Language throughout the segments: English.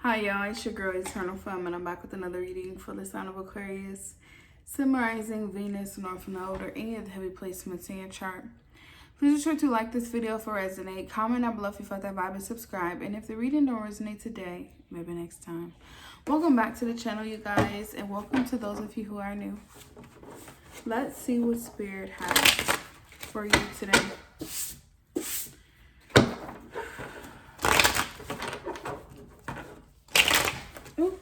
Hi y'all, it's your girl Eternal Femme and I'm back with another reading for the sign of Aquarius, summarizing Venus, North Node, or any of the heavy placements in your chart. Please be sure to like this video if it resonates, comment down below if you felt that vibe, and subscribe. And if the reading don't resonate today, maybe next time. Welcome back to the channel, you guys, and welcome to those of you who are new. Let's see what Spirit has for you today. Ooh.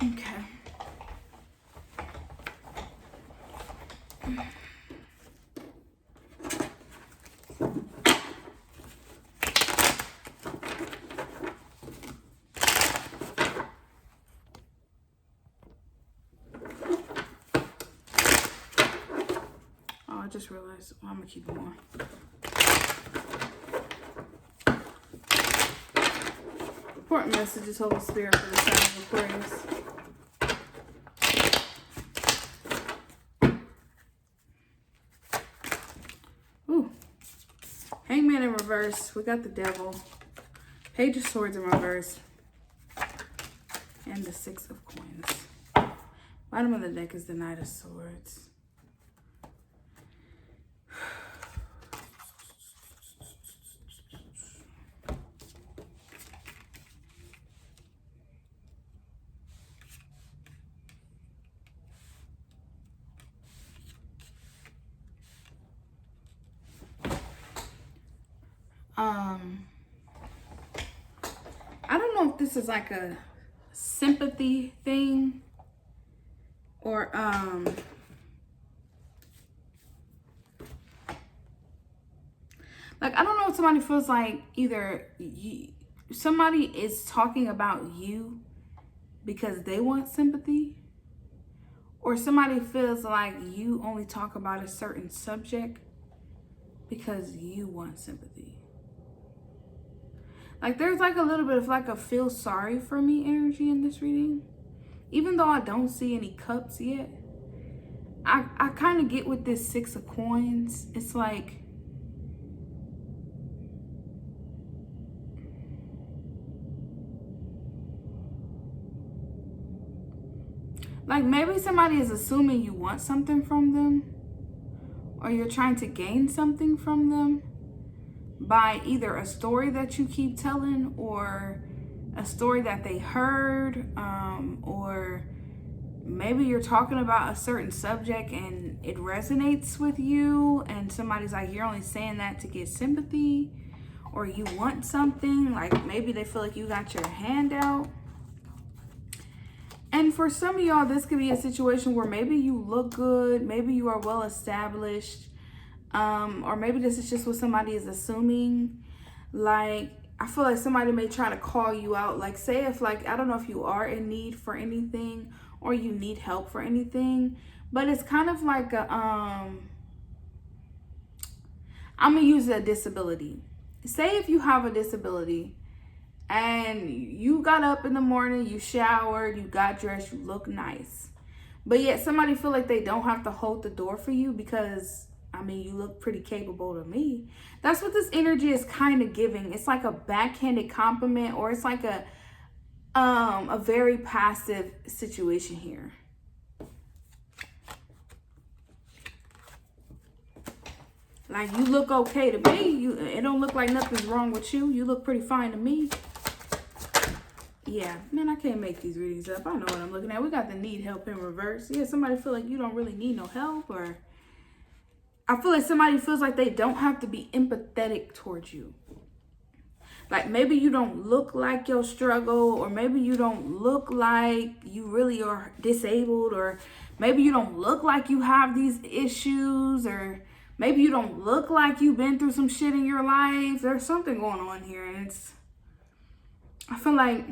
Okay. Oh, I just realized, well, I'm gonna keep it on. Important messages, Holy Spirit, for the sign of Aquarius. Ooh. Hangman in reverse. We got the Devil. Page of Swords in reverse. And the Six of Coins. Bottom of the deck is the Knight of Swords. I don't know if this is like a sympathy thing or like I don't know if somebody feels like either somebody is talking about you because they want sympathy, or somebody feels like you only talk about a certain subject because you want sympathy. Like there's like a little bit of like a feel sorry for me energy in this reading. Even though I don't see any cups yet, I kind of get with this Six of Coins. It's like maybe somebody is assuming you want something from them, or you're trying to gain something from them by either a story that you keep telling, or a story that they heard, or maybe you're talking about a certain subject and it resonates with you and somebody's like, you're only saying that to get sympathy, or you want something, like maybe they feel like you got your hand out. And for some of y'all, this could be a situation where maybe you look good, maybe you are well established, or maybe this is just what somebody is assuming. Like, I feel like somebody may try to call you out. Like, say if like, I don't know if you are in need for anything or you need help for anything, but it's kind of like a, I'm gonna use a disability. Say if you have a disability and you got up in the morning, you showered, you got dressed, you look nice, but yet somebody feel like they don't have to hold the door for you because, I mean, you look pretty capable to me. That's what this energy is kind of giving. It's like a backhanded compliment, or it's like a very passive situation here. Like, you look okay to me. It don't look like nothing's wrong with you. You look pretty fine to me. Yeah, man, I can't make these readings up. I know what I'm looking at. We got the need help in reverse. Yeah, somebody feel like you don't really need no help, or I feel like somebody feels like they don't have to be empathetic towards you. Like maybe you don't look like your struggle, or maybe you don't look like you really are disabled, or maybe you don't look like you have these issues, or maybe you don't look like you've been through some shit in your life. There's something going on here, and I feel like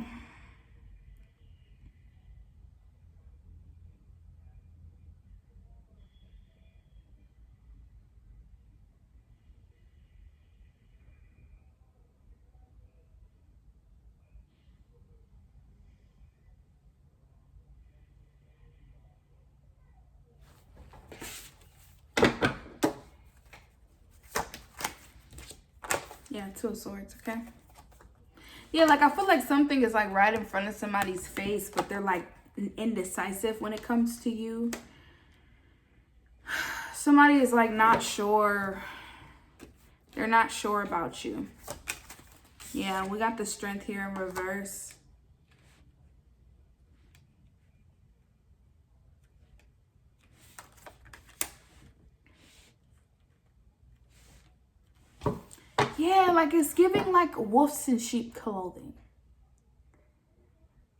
Yeah, Two of Swords, okay? Yeah, like I feel like something is like right in front of somebody's face, but they're like indecisive when it comes to you. Somebody is like not sure. They're not sure about you. Yeah, we got the Strength here in reverse. Yeah, like it's giving like wolves in sheep clothing.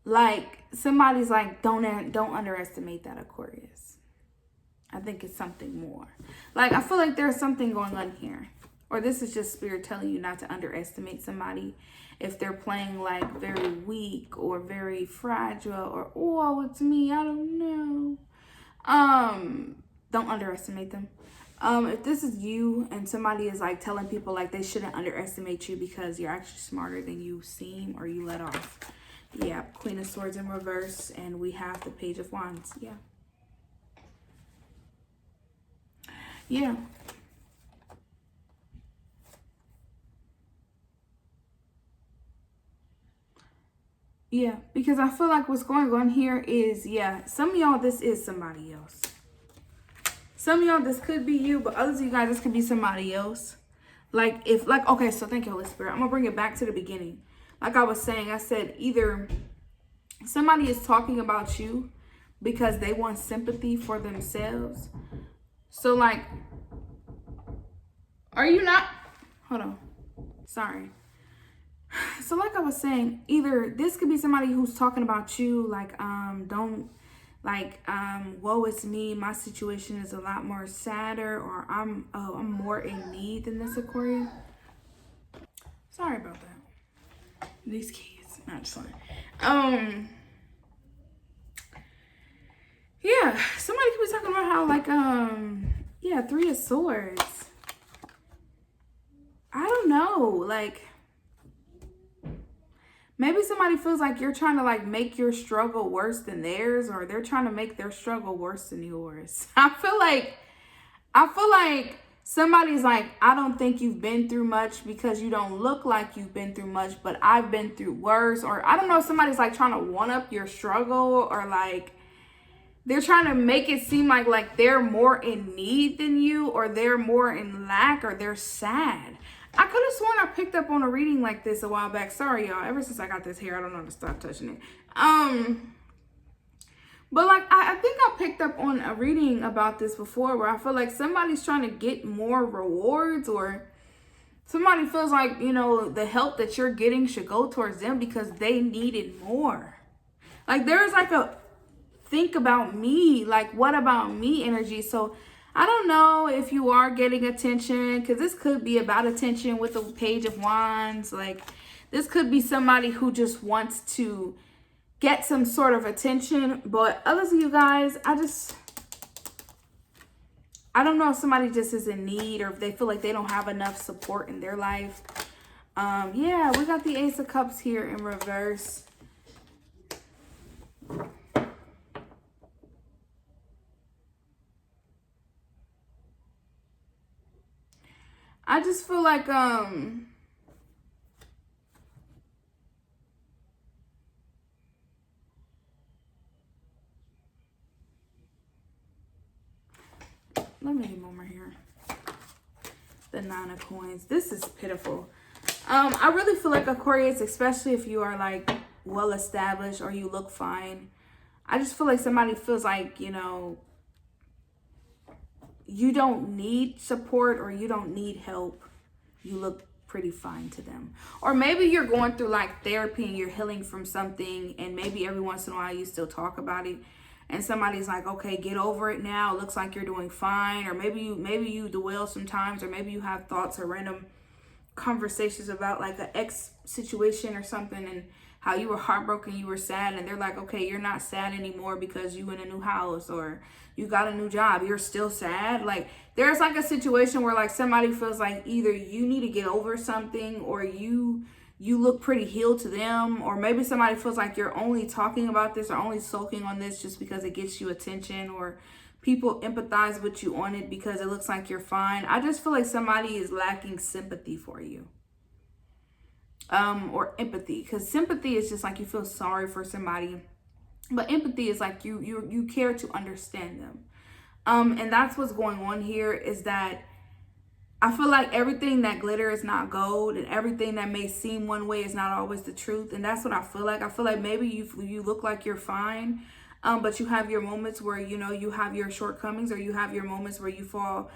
Like somebody's like, don't underestimate that, Aquarius. I think it's something more. Like I feel like there's something going on here. Or this is just spirit telling you not to underestimate somebody if they're playing like very weak or very fragile or, oh, it's me, I don't know. Don't underestimate them. If this is you and somebody is like telling people like they shouldn't underestimate you because you're actually smarter than you seem or you let off. Yeah, Queen of Swords in reverse, and we have the Page of Wands. Yeah. Yeah. Yeah, because I feel like what's going on here is, yeah, some of y'all, this is somebody else. Some of y'all, this could be you, but others of you guys, this could be somebody else. Like, if, like, okay, so thank you, Holy Spirit. I'm going to bring it back to the beginning. Like I was saying, I said either somebody is talking about you because they want sympathy for themselves. So, like, are you not? Hold on. Sorry. So like I was saying, either this could be somebody who's talking about you, like, woe is me, my situation is a lot more sadder, or I'm more in need than this, Aquarius. Sorry about that. These kids, not just fine. Yeah, somebody could be talking about how, like, yeah, Three of Swords. I don't know, like, maybe somebody feels like you're trying to like make your struggle worse than theirs, or they're trying to make their struggle worse than yours. I feel like somebody's like, I don't think you've been through much because you don't look like you've been through much, but I've been through worse. Or I don't know if somebody's like trying to one up your struggle, or like they're trying to make it seem like they're more in need than you, or they're more in lack, or they're sad. I could have sworn I picked up on a reading like this a while back. Sorry, y'all. Ever since I got this hair, I don't know how to stop touching it. But like, I think I picked up on a reading about this before where I feel like somebody's trying to get more rewards, or somebody feels like, you know, the help that you're getting should go towards them because they needed more. Like there's like a think about me, like what about me energy. So I don't know if you are getting attention, because this could be about attention with the Page of Wands. Like this could be somebody who just wants to get some sort of attention. But others of you guys, I don't know if somebody just is in need, or if they feel like they don't have enough support in their life. Yeah, we got the Ace of Cups here in reverse. I just feel like, let me get more here. The Nine of Coins. This is pitiful. I really feel like Aquarius, especially if you are like well established or you look fine, I just feel like somebody feels like, you know, you don't need support or you don't need help. You look pretty fine to them. Or maybe you're going through like therapy and you're healing from something, and maybe every once in a while you still talk about it, and somebody's like, okay, get over it now, it looks like you're doing fine. Or maybe you dwell sometimes, or maybe you have thoughts or random conversations about like an ex situation or something, and how you were heartbroken, you were sad, and they're like, okay, you're not sad anymore because you in a new house or you got a new job, you're still sad. Like there's like a situation where like somebody feels like either you need to get over something, or you look pretty healed to them, or maybe somebody feels like you're only talking about this or only sulking on this just because it gets you attention, or people empathize with you on it because it looks like you're fine. I just feel like somebody is lacking sympathy for you. or empathy, because sympathy is just like you feel sorry for somebody, but empathy is like you care to understand them. And that's what's going on here, is that I feel like everything that glitter is not gold, and everything that may seem one way is not always the truth. And that's what I feel like. I feel like maybe you look like you're fine, but you have your moments where, you know, you have your shortcomings, or you have your moments where you fall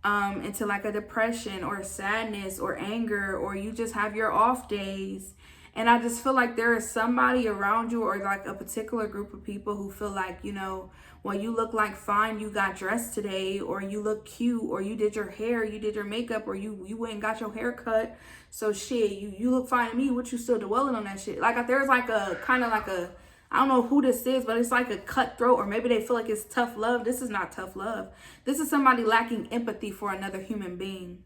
into like a depression or sadness or anger, or you just have your off days. And I just feel like there is somebody around you, or like a particular group of people, who feel like, you know, well, you look like fine, you got dressed today, or you look cute, or you did your hair, you did your makeup, or you went and got your hair cut. So shit, you look fine to me. What you still dwelling on that shit? Like, there's like a kind of like a, I don't know who this is, but it's like a cutthroat, or maybe they feel like it's tough love. This is not tough love. This is somebody lacking empathy for another human being.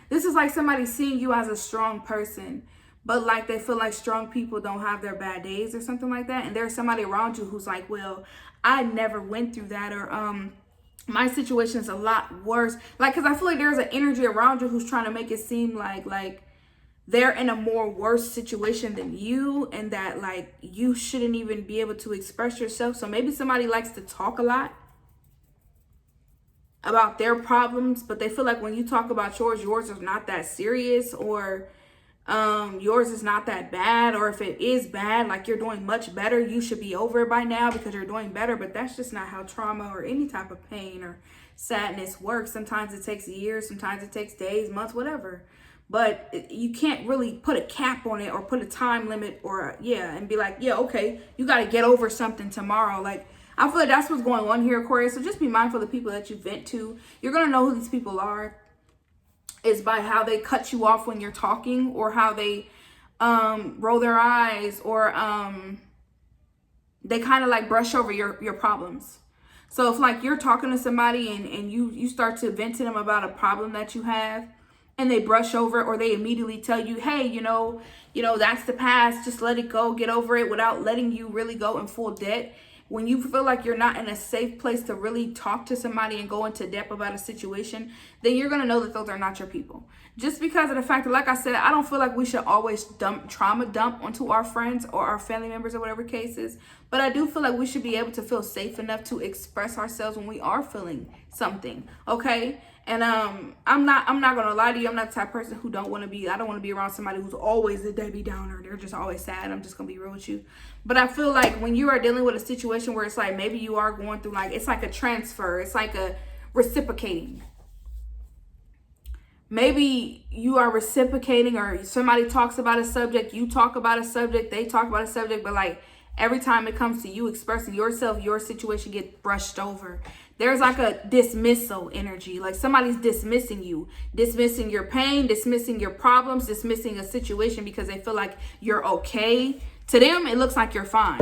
This is like somebody seeing you as a strong person, but like they feel like strong people don't have their bad days or something like that. And there's somebody around you who's like, well, I never went through that, or my situation is a lot worse. Like, because I feel like there's an energy around you who's trying to make it seem like they're in a more worse situation than you, and that like you shouldn't even be able to express yourself. So maybe somebody likes to talk a lot about their problems, but they feel like when you talk about yours is not that serious, or yours is not that bad, or if it is bad, like you're doing much better, you should be over it by now because you're doing better. But that's just not how trauma or any type of pain or sadness works. Sometimes it takes years, sometimes it takes days, months, whatever. But you can't really put a cap on it, or put a time limit, or and be like, yeah, okay, you got to get over something tomorrow. Like, I feel like that's what's going on here, Aquarius. So just be mindful of the people that you vent to. You're going to know who these people are, is by how they cut you off when you're talking, or how they roll their eyes, or they kind of like brush over your problems. So if like you're talking to somebody and you start to vent to them about a problem that you have, and they brush over, or they immediately tell you, hey, you know, that's the past, just let it go, get over it, without letting you really go in full debt. When you feel like you're not in a safe place to really talk to somebody and go into depth about a situation, then you're going to know that those are not your people. Just because of the fact that, like I said, I don't feel like we should always trauma dump onto our friends or our family members, or whatever case is. But I do feel like we should be able to feel safe enough to express ourselves when we are feeling something. Okay. And I'm not gonna lie to you. I'm not the type of person who I don't want to be around somebody who's always a Debbie Downer. They're just always sad. I'm just gonna be real with you. But I feel like when you are dealing with a situation where it's like maybe you are going through, like, it's like a transfer, it's like a reciprocating. Maybe you are reciprocating, or somebody talks about a subject, you talk about a subject, they talk about a subject, but like every time it comes to you expressing yourself, your situation gets brushed over. There's like a dismissal energy, like somebody's dismissing you, dismissing your pain, dismissing your problems, dismissing a situation because they feel like you're okay. To them, it looks like you're fine.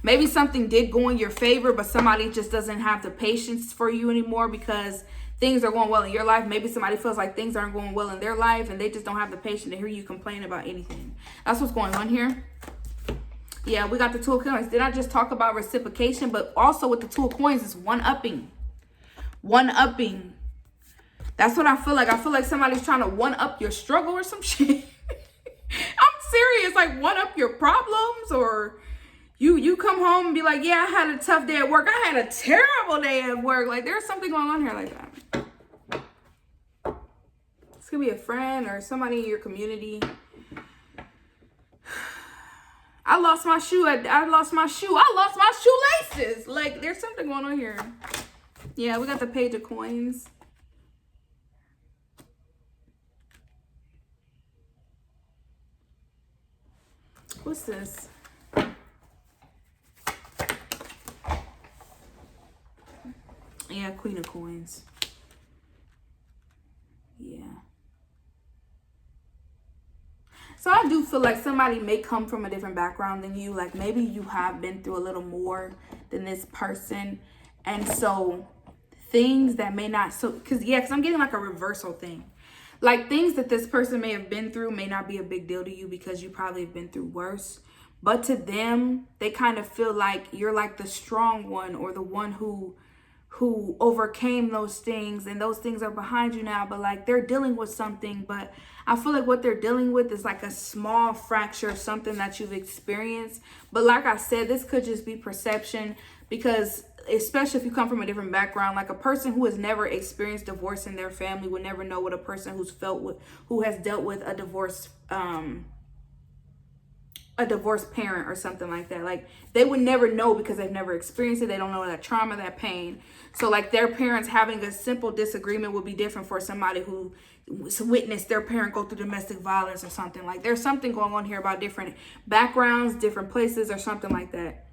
Maybe something did go in your favor, but somebody just doesn't have the patience for you anymore because things are going well in your life. Maybe somebody feels like things aren't going well in their life, and they just don't have the patience to hear you complain about anything. That's what's going on here. Yeah, we got the Two of Coins. Did I just talk about reciprocation? But also with the Two of Coins is one-upping. One-upping. That's what I feel like. I feel like somebody's trying to one-up your struggle or some shit. I'm serious. Like, one-up your problems, or you come home and be like, yeah, I had a tough day at work. I had a terrible day at work. Like, there's something going on here like that. This could be a friend or somebody in your community. I lost my shoe. I lost my shoelaces. Like, there's something going on here. Yeah, we got the Page of Coins. What's this? Yeah, Queen of Coins. Yeah. So I do feel like somebody may come from a different background than you. Like, maybe you have been through a little more than this person. And so things that may not, because I'm getting like a reversal thing. Like, things that this person may have been through may not be a big deal to you because you probably have been through worse. But to them, they kind of feel like you're like the strong one, or the one who who overcame those things, and those things are behind you now, but like they're dealing with something. But I feel like what they're dealing with is like a small fracture of something that you've experienced. But like I said, this could just be perception, because especially if you come from a different background, like a person who has never experienced divorce in their family would never know what a person who has dealt with a divorced parent or something like that. Like they would never know, because they've never experienced it. They don't know that trauma, that pain. So like their parents having a simple disagreement would be different for somebody who witnessed their parent go through domestic violence or something. Like there's something going on here about different backgrounds, different places, or something like that.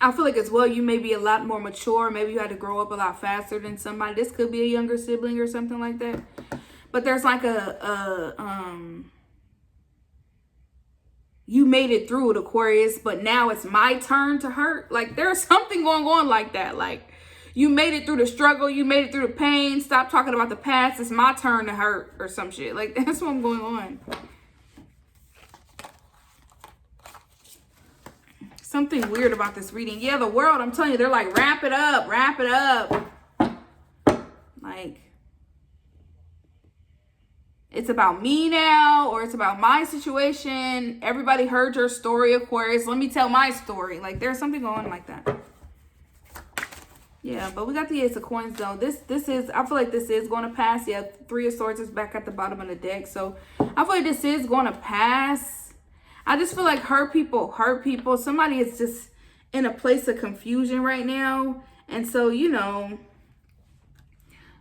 I feel like as well, you may be a lot more mature. Maybe you had to grow up a lot faster than somebody. This could be a younger sibling or something like that. But there's like you made it through it, Aquarius, but now it's my turn to hurt. Like there's something going on like that. Like you made it through the struggle. You made it through the pain. Stop talking about the past. It's my turn to hurt or some shit. Like that's what's going on. Something weird about this reading. Yeah, the world, I'm telling you, they're like, wrap it up, wrap it up. Like, it's about me now, or it's about my situation. Everybody heard your story, Aquarius. Let me tell my story. Like, there's something going on like that. Yeah, but we got the Ace of Coins, though. This is, I feel like this is going to pass. Yeah, Three of Swords is back at the bottom of the deck. So, I feel like this is going to pass. I just feel like hurt people. Somebody is just in a place of confusion right now. And so, you know,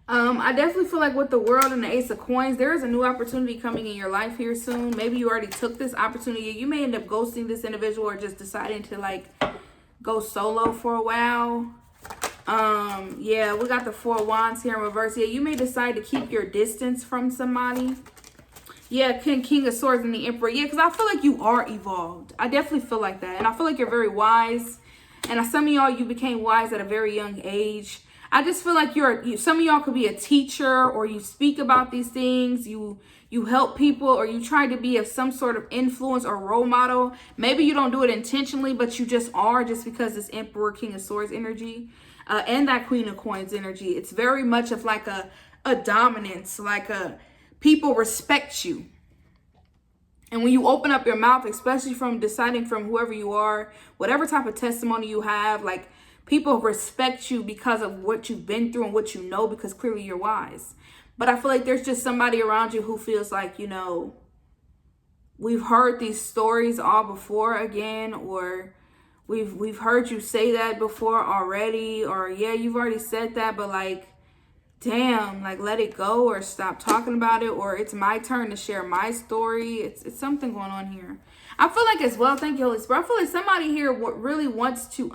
I definitely feel like with the World and the Ace of Coins, there is a new opportunity coming in your life here soon. Maybe you already took this opportunity. You may end up ghosting this individual, or just deciding to like go solo for a while. Yeah, we got the Four of Wands here in reverse. Yeah, you may decide to keep your distance from somebody. Yeah, King of Swords and the Emperor. Yeah, because I feel like you are evolved. I definitely feel like that. And I feel like you're very wise. And some of y'all, you became wise at a very young age. I just feel like some of y'all could be a teacher, or you speak about these things. You help people, or you try to be of some sort of influence or role model. Maybe you don't do it intentionally, but you just are, just because this Emperor, King of Swords energy, and that Queen of Coins energy. It's very much of like a dominance, like people respect you. And when you open up your mouth, especially from deciding from whoever you are, whatever type of testimony you have, like people respect you because of what you've been through and what you know, because clearly you're wise. But I feel like there's just somebody around you who feels like, you know, we've heard these stories all before again, or we've heard you say that before already, or yeah, you've already said that, but like, damn, like let it go, or stop talking about it, or it's my turn to share my story. It's something going on here. I feel like as well, thank you, Holy Spirit, I feel like somebody here really wants to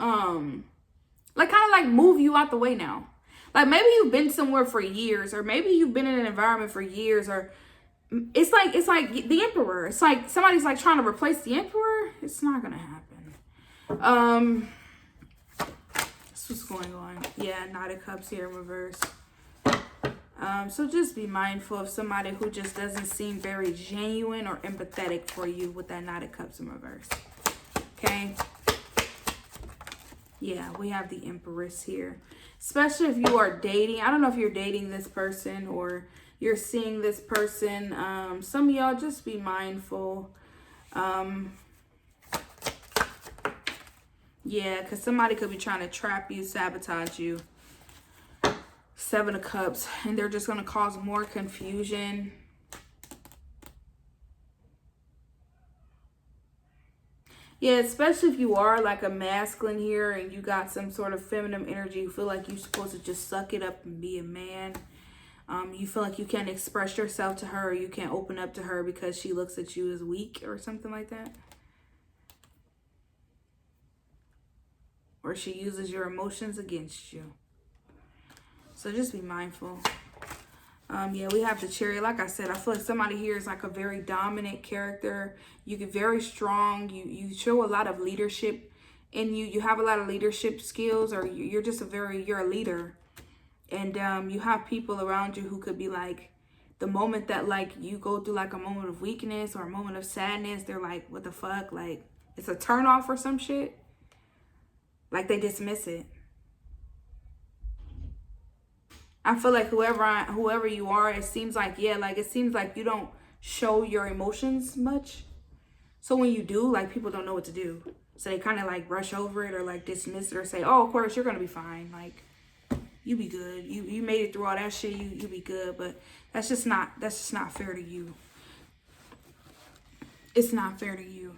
like kind of like move you out the way now. Like maybe you've been somewhere for years, or maybe you've been in an environment for years, or it's like the Emperor. It's like somebody's like trying to replace the Emperor. It's not gonna happen. That's what's going on. Yeah, Knight of Cups here in reverse. So just be mindful of somebody who just doesn't seem very genuine or empathetic for you with that Knight of Cups in reverse. Okay. Yeah, we have the Empress here. Especially if you are dating. I don't know if you're dating this person or you're seeing this person. Some of y'all just be mindful. Yeah, because somebody could be trying to trap you, sabotage you. Seven of Cups, and they're just going to cause more confusion. Yeah, especially if you are like a masculine here and you got some sort of feminine energy. You feel like you're supposed to just suck it up and be a man. You feel like you can't express yourself to her, or you can't open up to her because she looks at you as weak or something like that. Or she uses your emotions against you. So just be mindful. Yeah, we have the Chariot. Like I said, I feel like somebody here is like a very dominant character. You get very strong. You show a lot of leadership in you. You have a lot of leadership skills, or you're just you're a leader. And you have people around you who could be like, the moment that like you go through like a moment of weakness or a moment of sadness, they're like, what the fuck? Like it's a turn off or some shit. Like they dismiss it. I feel like whoever you are, it seems like, yeah, like it seems like you don't show your emotions much. So when you do, like, people don't know what to do. So they kind of like brush over it or like dismiss it or say, oh, of course, you're going to be fine. Like, you be good. You made it through all that shit. You be good. But that's just not fair to you. It's not fair to you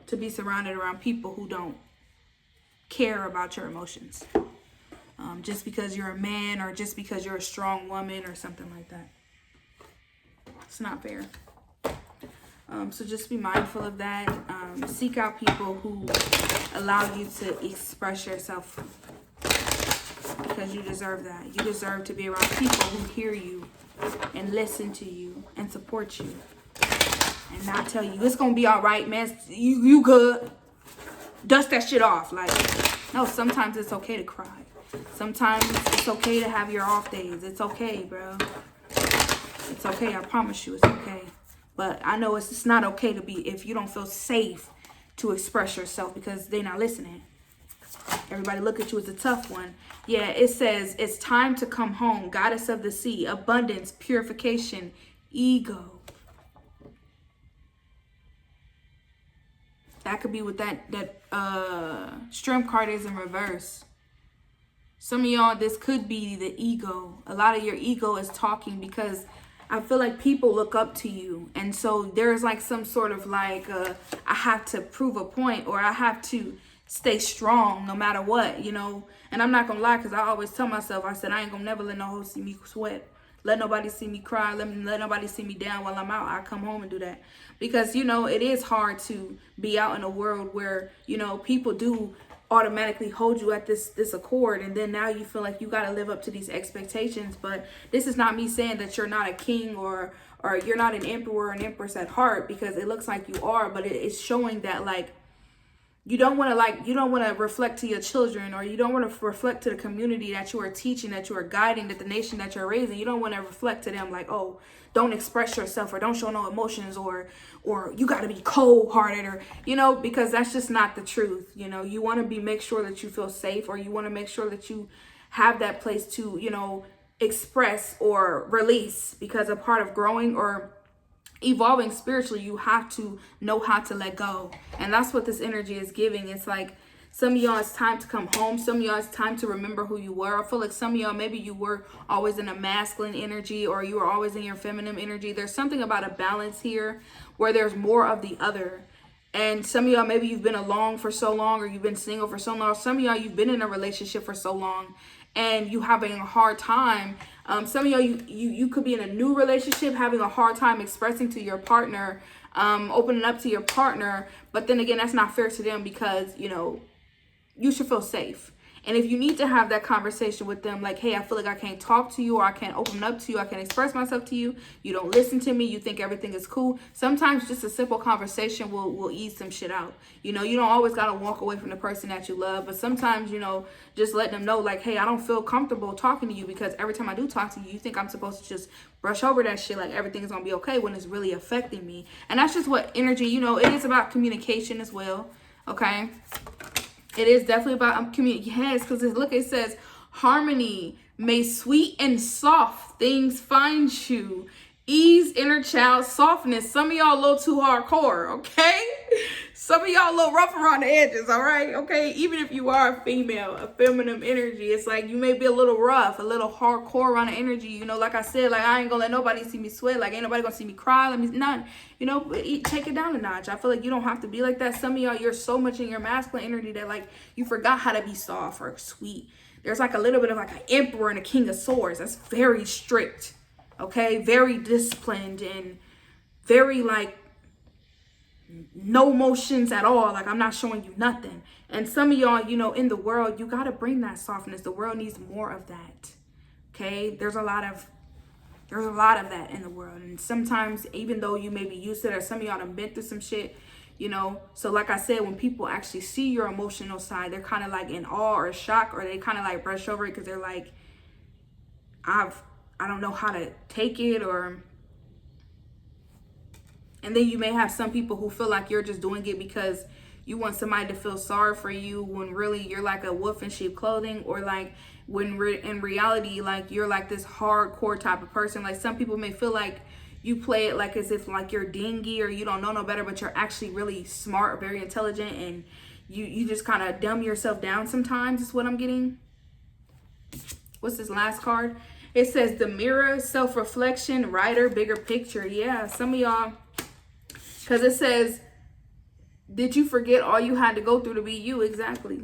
to be surrounded around people who don't care about your emotions. Just because you're a man or just because you're a strong woman or something like that. It's not fair. So just be mindful of that. Seek out people who allow you to express yourself, because you deserve that. You deserve to be around people who hear you and listen to you and support you and not tell you it's gonna be all right, man. You good. Dust that shit off. Like, no, sometimes it's okay to cry. Sometimes it's okay to have your off days. It's okay, bro. It's okay. I promise you, it's okay. But I know it's not okay to be if you don't feel safe to express yourself because they're not listening. Everybody look at you as a tough one. Yeah, it says it's time to come home. Goddess of the sea, abundance, purification, ego. That could be what that strength card is in reverse. Some of y'all, this could be the ego. A lot of your ego is talking because I feel like people look up to you. And so there's like some sort of like, I have to prove a point, or I have to stay strong no matter what, you know. And I'm not going to lie, because I always tell myself, I said, I ain't going to never let no hoe see me sweat. Let nobody see me cry. Let nobody see me down while I'm out. I come home and do that. Because, you know, it is hard to be out in a world where, you know, people do automatically hold you at this accord, and then now you feel like you got to live up to these expectations. But this is not me saying that you're not a king or you're not an emperor or an empress at heart, because it looks like you are, but it's showing that like you don't want to reflect to your children, or you don't want to reflect to the community that you are teaching, that you are guiding, that the nation that you're raising. You don't want to reflect to them like, oh, don't express yourself, or don't show no emotions, or you got to be cold-hearted, or, you know, because that's just not the truth. You know, you want to make sure that you feel safe, or you want to make sure that you have that place to, you know, express or release, because a part of growing or evolving spiritually, you have to know how to let go. And that's what this energy is giving. It's like some of y'all, it's time to come home. Some of y'all, it's time to remember who you were. I feel like some of y'all, maybe you were always in a masculine energy, or you were always in your feminine energy. There's something about a balance here where there's more of the other. And some of y'all, maybe you've been alone for so long, or you've been single for so long. Some of y'all, you've been in a relationship for so long and you having a hard time. Some of y'all, you could be in a new relationship having a hard time expressing to your partner, opening up to your partner. But then again, that's not fair to them, because, you know, you should feel safe. And if you need to have that conversation with them, like, hey, I feel like I can't talk to you, or I can't open up to you, I can't express myself to you, you don't listen to me, you think everything is cool. Sometimes just a simple conversation will ease some shit out. You know, you don't always got to walk away from the person that you love, but sometimes, you know, just letting them know, like, hey, I don't feel comfortable talking to you, because every time I do talk to you, you think I'm supposed to just brush over that shit like everything is going to be okay, when it's really affecting me. And that's just what energy, you know, it is about communication as well, okay? It is definitely about communication. Yes, because look, it says harmony. May sweet and soft things find you. Ease, inner child, softness. Some of y'all a little too hardcore, okay? Some of y'all a little rough around the edges, all right? Okay, even if you are a female, a feminine energy, it's like you may be a little rough, a little hardcore around the energy. You know, like I said, like I ain't gonna let nobody see me sweat. Like ain't nobody gonna see me cry. Let me none. You know, take it down a notch. I feel like you don't have to be like that. Some of y'all, you're so much in your masculine energy that like you forgot how to be soft or sweet. There's like a little bit of like an emperor and a king of swords. That's very strict. Okay, very disciplined and very like no emotions at all. Like I'm not showing you nothing. And some of y'all, you know, in the world, you got to bring that softness. The world needs more of that. Okay, there's a lot of that in the world. And sometimes, even though you may be used to it, or some of y'all done been through some shit, you know. So like I said, when people actually see your emotional side, they're kind of like in awe or shock, or they kind of like brush over it, because they're like, I don't know how to take it, or, and then you may have some people who feel like you're just doing it because you want somebody to feel sorry for you when really you're like a wolf in sheep clothing, or like when in reality, like you're like this hardcore type of person. Like some people may feel like you play it like as if like you're dingy or you don't know no better, but you're actually really smart, very intelligent, and you just kind of dumb yourself down sometimes is what I'm getting. What's this last card? It says the mirror, self-reflection, writer, bigger picture. Yeah, some of y'all, because it says, did you forget all you had to go through to be you? Exactly.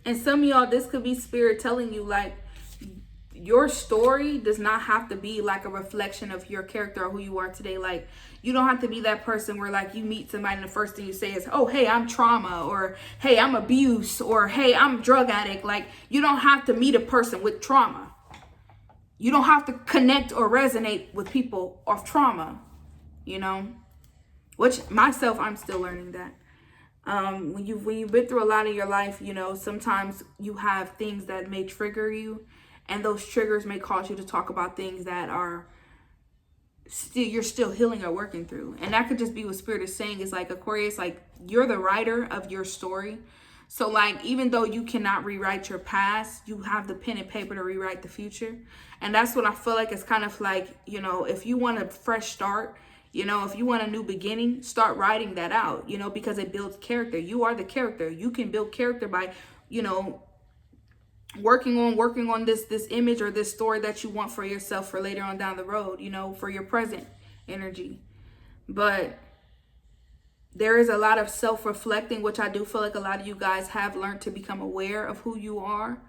And some of y'all, this could be spirit telling you like your story does not have to be like a reflection of your character or who you are today. Like you don't have to be that person where like you meet somebody and the first thing you say is, oh, hey, I'm trauma, or hey, I'm abuse, or hey, I'm drug addict. Like you don't have to meet a person with trauma. You don't have to connect or resonate with people of trauma, you know, which myself, I'm still learning that. When you've been through a lot of your life, you know, sometimes you have things that may trigger you, and those triggers may cause you to talk about things that are still, you're still healing or working through. And that could just be what spirit is saying is like, Aquarius, like you're the writer of your story. So like, even though you cannot rewrite your past, you have the pen and paper to rewrite the future. And that's what I feel like it's kind of like, you know, if you want a fresh start, you know, if you want a new beginning, start writing that out, you know, because it builds character. You are the character. You can build character by, you know, working on this image or this story that you want for yourself for later on down the road, you know, for your present energy. But there is a lot of self-reflecting, which I do feel like a lot of you guys have learned to become aware of who you are.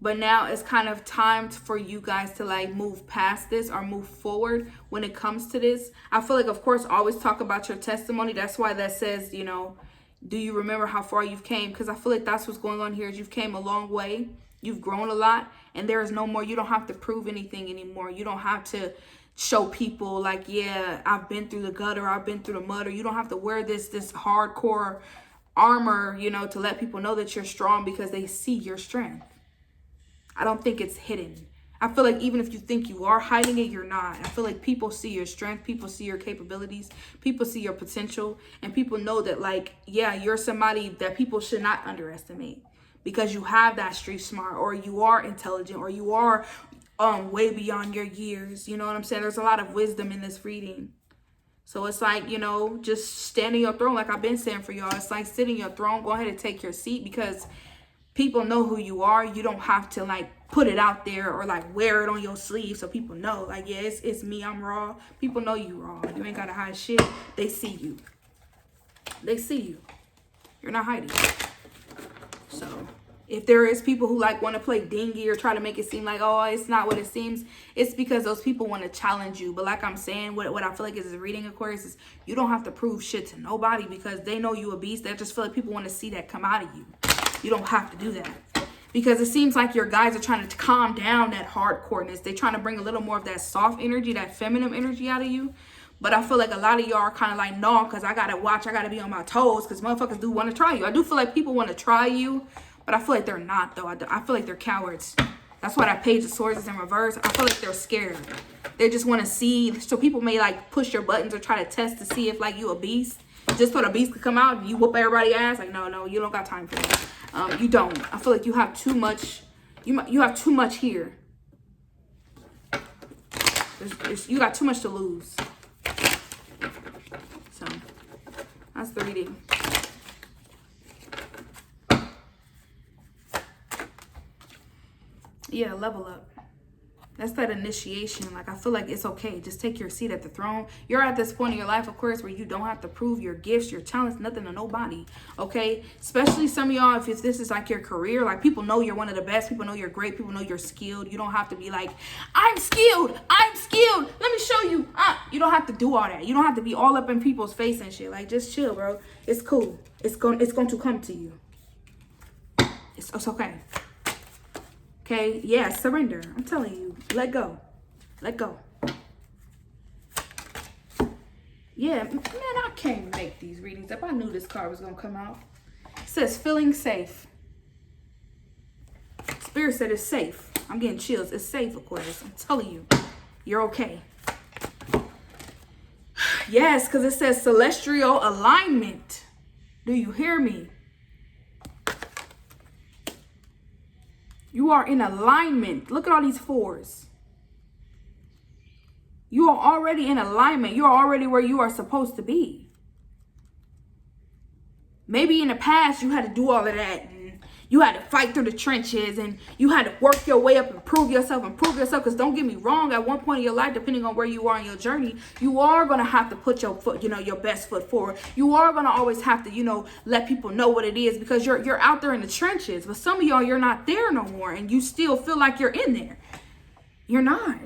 But now it's kind of time for you guys to like move past this or move forward when it comes to this. I feel like, of course, always talk about your testimony. That's why that says, you know, do you remember how far you've came? Because I feel like that's what's going on here is you've came a long way. You've grown a lot, and there is no more. You don't have to prove anything anymore. You don't have to show people like, yeah, I've been through the gutter, I've been through the mud, or you don't have to wear this hardcore armor, you know, to let people know that you're strong because they see your strength. I don't think it's hidden. I feel like even if you think you are hiding it, you're not. I feel like people see your strength, people see your capabilities, people see your potential, and people know that like, yeah, you're somebody that people should not underestimate because you have that street smart, or you are intelligent, or you are way beyond your years. You know what I'm saying? There's a lot of wisdom in this reading. So it's like, you know, just stand in your throne like I've been saying for y'all. It's like sit in your throne. Go ahead and take your seat because people know who you are. You don't have to like put it out there or like wear it on your sleeve so people know like, yeah, it's me, I'm raw. People know you raw. You ain't gotta hide shit. They see you. They see you. You're not hiding. So if there is people who like want to play dingy or try to make it seem like, oh, it's not what it seems, it's because those people want to challenge you. But like I'm saying, what I feel like is reading Aquarius is you don't have to prove shit to nobody because they know you a beast. They just feel like people want to see that come out of you. You don't have to do that. Because it seems like your guys are trying to calm down that hardcoreness. They're trying to bring a little more of that soft energy, that feminine energy out of you. But I feel like a lot of y'all are kind of like, no, because I got to watch. I got to be on my toes because motherfuckers do want to try you. I do feel like people want to try you, but I feel like they're not, though. I feel like they're cowards. That's why that Page of Swords is in reverse. I feel like they're scared. They just want to see. So people may like push your buttons or try to test to see if like you a beast. Just so the beast could come out and you whoop everybody's ass. Like, no, you don't got time for that. You don't. I feel like you have too much. You have too much here. You got too much to lose. So that's the reading. Yeah, level up. That's that initiation. Like, I feel like it's okay. Just take your seat at the throne. You're at this point in your life, of course, where you don't have to prove your gifts, your talents, nothing to nobody. Okay? Especially some of y'all, if this is like your career, like people know you're one of the best. People know you're great. People know you're skilled. You don't have to be like, I'm skilled. I'm skilled. Let me show you. You don't have to do all that. You don't have to be all up in people's face and shit. Like, just chill, bro. It's cool. It's going to come to you. It's okay. Okay, yeah, surrender. I'm telling you, let go. Let go. Yeah, man, I can't make these readings up. I knew this card was going to come out. It says, feeling safe. Spirit said it's safe. I'm getting chills. It's safe, Aquarius. I'm telling you, you're okay. Yes, because it says celestial alignment. Do you hear me? You are in alignment. Look at all these fours. You are already in alignment. You are already where you are supposed to be. Maybe in the past you had to do all of that. And you had to fight through the trenches. And you had to work your way up and prove yourself. Because don't get me wrong. At one point in your life, depending on where you are in your journey, you are going to have to put your foot, your best foot forward. You are going to always have to, let people know what it is. Because you're out there in the trenches. But some of y'all, you're not there no more. And you still feel like you're in there. You're not.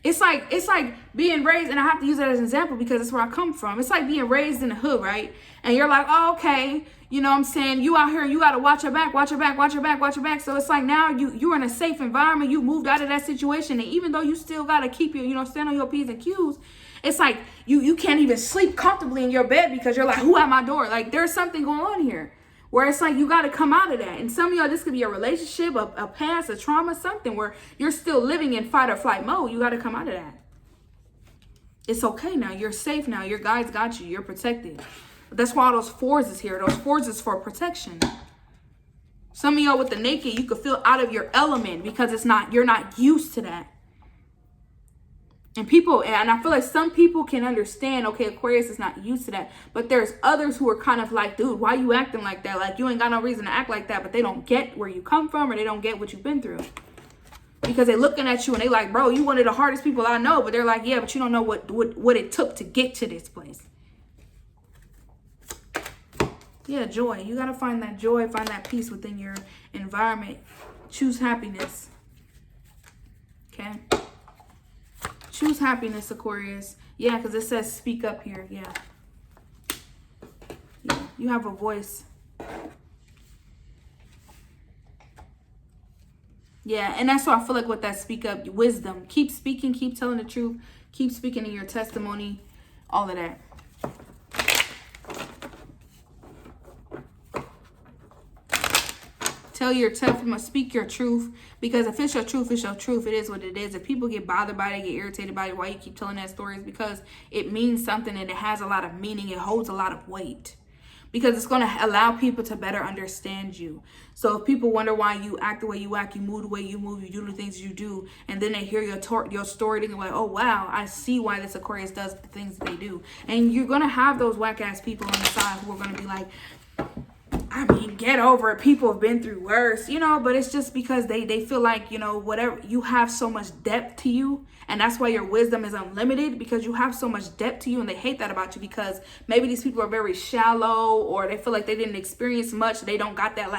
It's like being raised, and I have to use that as an example because that's where I come from. It's like being raised in the hood, right? And you're like, oh, okay, you know what I'm saying? You out here, you got to watch your back, watch your back, watch your back, watch your back. So it's like now you're in a safe environment. You moved out of that situation. And even though you still got to keep your, stand on your P's and Q's, it's like you can't even sleep comfortably in your bed because you're like, who at my door? Like there's something going on here. Where it's like you got to come out of that. And some of y'all, this could be a relationship, a past, a trauma, something where you're still living in fight or flight mode. You got to come out of that. It's okay now. You're safe now. Your guides got you. You're protected. But that's why all those fours is here. Those fours is for protection. Some of y'all with the naked, you could feel out of your element because you're not used to that. And I feel like some people can understand, okay, Aquarius is not used to that. But there's others who are kind of like, dude, why you acting like that? Like, you ain't got no reason to act like that. But they don't get where you come from or they don't get what you've been through. Because they're looking at you and they like, bro, you one of the hardest people I know. But they're like, yeah, but you don't know what it took to get to this place. Yeah, joy. You got to find that joy, find that peace within your environment. Choose happiness. Okay? Choose happiness, Aquarius. Yeah, because it says speak up here. Yeah. You have a voice. Yeah, and that's why I feel like with that speak up, wisdom. Keep speaking, keep telling the truth. Keep speaking in your testimony. All of that. Tell your tough, speak your truth. Because if it's your truth, it's your truth. It is what it is. If people get bothered by it, get irritated by it, why you keep telling that story is because it means something and it has a lot of meaning. It holds a lot of weight. Because it's going to allow people to better understand you. So if people wonder why you act the way you act, you move the way you move, you do the things you do, and then they hear your story, they're like, oh, wow, I see why this Aquarius does the things that they do. And you're going to have those whack-ass people on the side who are going to be like, I mean, get over it. People have been through worse, but it's just because they feel like, whatever, you have so much depth to you. And that's why your wisdom is unlimited, because you have so much depth to you. And they hate that about you because maybe these people are very shallow, or they feel like they didn't experience much. They don't got that,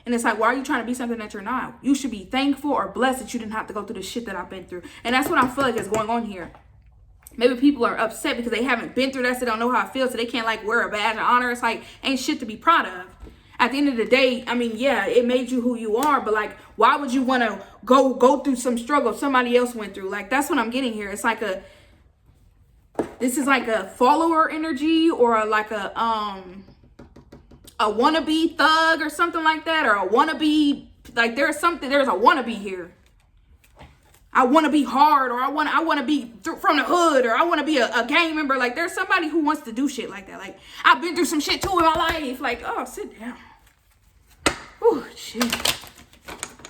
and it's like, why are you trying to be something that you're not? You should be thankful or blessed that you didn't have to go through the shit that I've been through. And that's what I feel like is going on here. Maybe people are upset because they haven't been through that, so they don't know how it feels, so they can't wear a badge of honor. It's like, ain't shit to be proud of. At the end of the day, I mean, yeah, it made you who you are, but why would you want to go through some struggle somebody else went through? That's what I'm getting here. It's this is like a follower energy, or a wannabe thug or something like that, or a wannabe, there's a wannabe here. I want to be hard, or I want to be from the hood, or I want to be a gang member. There's somebody who wants to do shit like that. I've been through some shit too in my life. Oh, sit down. Oh, shit.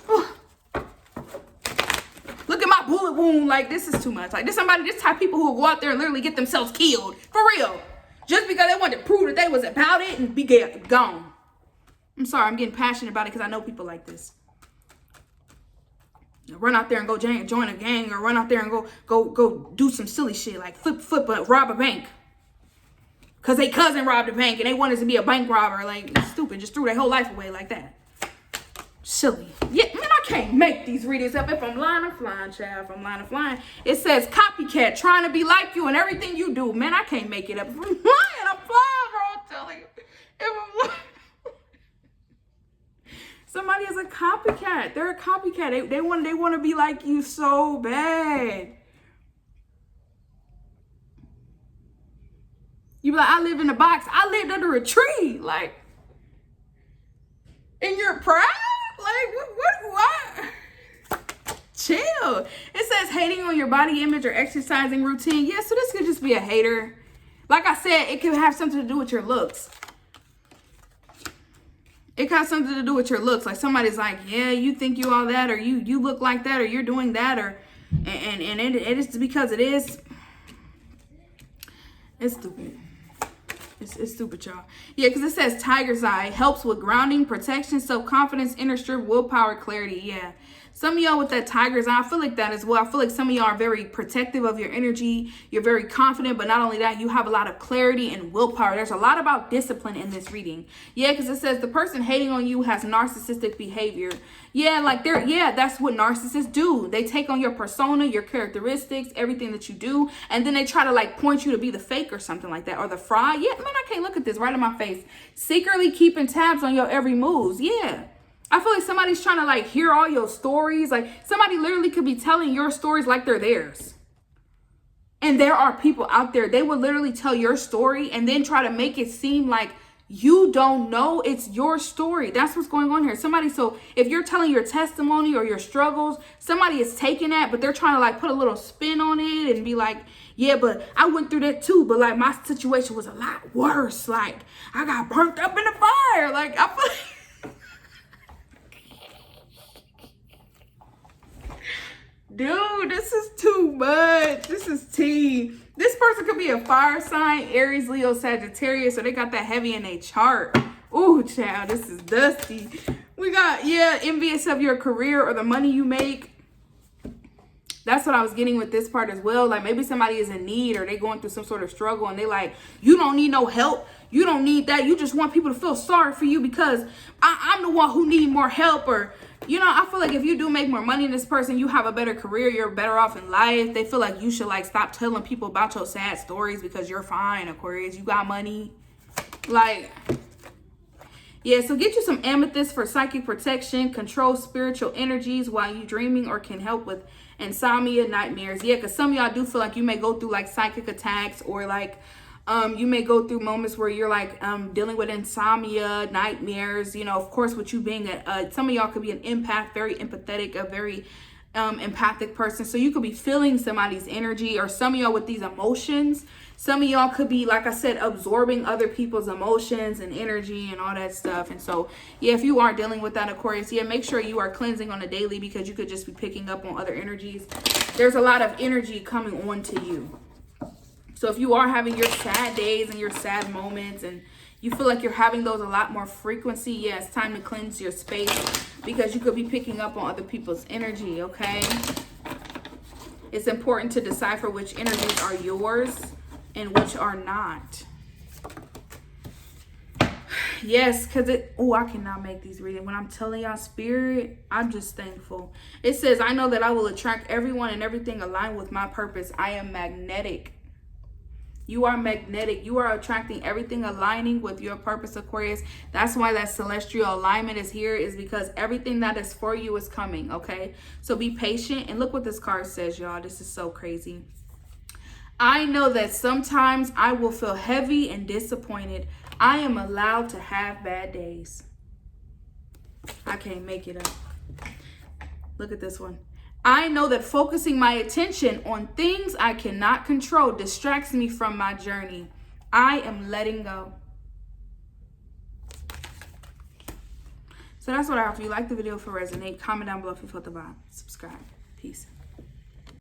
Oh. Look at my bullet wound. This is too much. This type of people who go out there and literally get themselves killed. For real. Just because they wanted to prove that they was about it and be gone. I'm sorry, I'm getting passionate about it because I know people like this. Run out there and go join a gang, or run out there and go do some silly shit rob a bank. Because they cousin robbed a bank and they wanted to be a bank robber. Stupid. Just threw their whole life away like that. Silly. Yeah, man, I can't make these readings up. If I'm lying, I'm flying, child. If I'm lying, I'm flying. It says copycat, trying to be like you and everything you do. Man, I can't make it up. If I'm lying, I'm flying, bro. I'm telling you. If I'm lying. Somebody is a copycat. They're a copycat. They want to be like you so bad. You be like, I live in a box. I lived under a tree. And you're proud? What? chill. It says hating on your body image or exercising routine. Yeah, so this could just be a hater. Like I said, it could have something to do with your looks. It got something to do with your looks. Like somebody's like, yeah, you think you all that, or you look like that, or you're doing that, or and it is because it is. It's stupid. It's stupid, y'all. Yeah, because it says tiger's eye helps with grounding, protection, self-confidence, inner strength, willpower, clarity. Yeah. Some of y'all with that tiger's eye, I feel like that as well. I feel like some of y'all are very protective of your energy. You're very confident, but not only that, you have a lot of clarity and willpower. There's a lot about discipline in this reading. Yeah, because it says the person hating on you has narcissistic behavior. Yeah, like that's what narcissists do. They take on your persona, your characteristics, everything that you do, and then they try to like point you to be the fake or something like that, or the fraud. Yeah, man, I can't look at this right in my face. Secretly keeping tabs on your every moves. Yeah. I feel like somebody's trying to like hear all your stories. Like somebody literally could be telling your stories like they're theirs. And there are people out there, they would literally tell your story and then try to make it seem like you don't know it's your story. That's what's going on here. So if you're telling your testimony or your struggles, somebody is taking that, but they're trying to like put a little spin on it and be like, yeah, but I went through that too. But like my situation was a lot worse. Like I got burnt up in the fire. Like I feel like dude, this is too much. This is tea. This person could be a fire sign, Aries, Leo, Sagittarius, so they got that heavy in their chart. Ooh, child, this is dusty. We got, yeah, envious of your career or the money you make. That's what I was getting with this part as well. Like maybe somebody is in need or they going through some sort of struggle and they like, you don't need no help. You don't need that. You just want people to feel sorry for you because I'm the one who need more help. Or, you know, I feel like if you do make more money than this person, you have a better career, you're better off in life. They feel like you should like stop telling people about your sad stories because you're fine, Aquarius. You got money. Like, yeah, so get you some amethyst for psychic protection, control spiritual energies while you dreaming, or can help with insomnia, nightmares. Yeah, because some of y'all do feel like you may go through like psychic attacks, or like you may go through moments where you're like dealing with insomnia, nightmares. You know, of course, with you being some of y'all could be an empath, very empathetic, a very empathic person. So you could be feeling somebody's energy, or some of y'all with these emotions. Some of y'all could be, like I said, absorbing other people's emotions and energy and all that stuff. And so, yeah, if you are dealing with that, Aquarius, yeah, make sure you are cleansing on a daily, because you could just be picking up on other energies. There's a lot of energy coming on to you. So if you are having your sad days and your sad moments and you feel like you're having those a lot more frequency, yeah, it's time to cleanse your space, because you could be picking up on other people's energy, okay? It's important to decipher which energies are yours and which are not. Yes, because I cannot make these readings. When I'm telling y'all, spirit, I'm just thankful. It says, I know that I will attract everyone and everything aligned with my purpose. I am magnetic. You are magnetic. You are attracting everything aligning with your purpose, Aquarius. That's why that celestial alignment is here, is because everything that is for you is coming, okay? So be patient. And look what this card says, y'all. This is so crazy. I know that sometimes I will feel heavy and disappointed. I am allowed to have bad days. I can't make it up. Look at this one. I know that focusing my attention on things I cannot control distracts me from my journey. I am letting go. So that's what I have for you. Like the video if it resonates. Comment down below if you felt the vibe. Subscribe. Peace.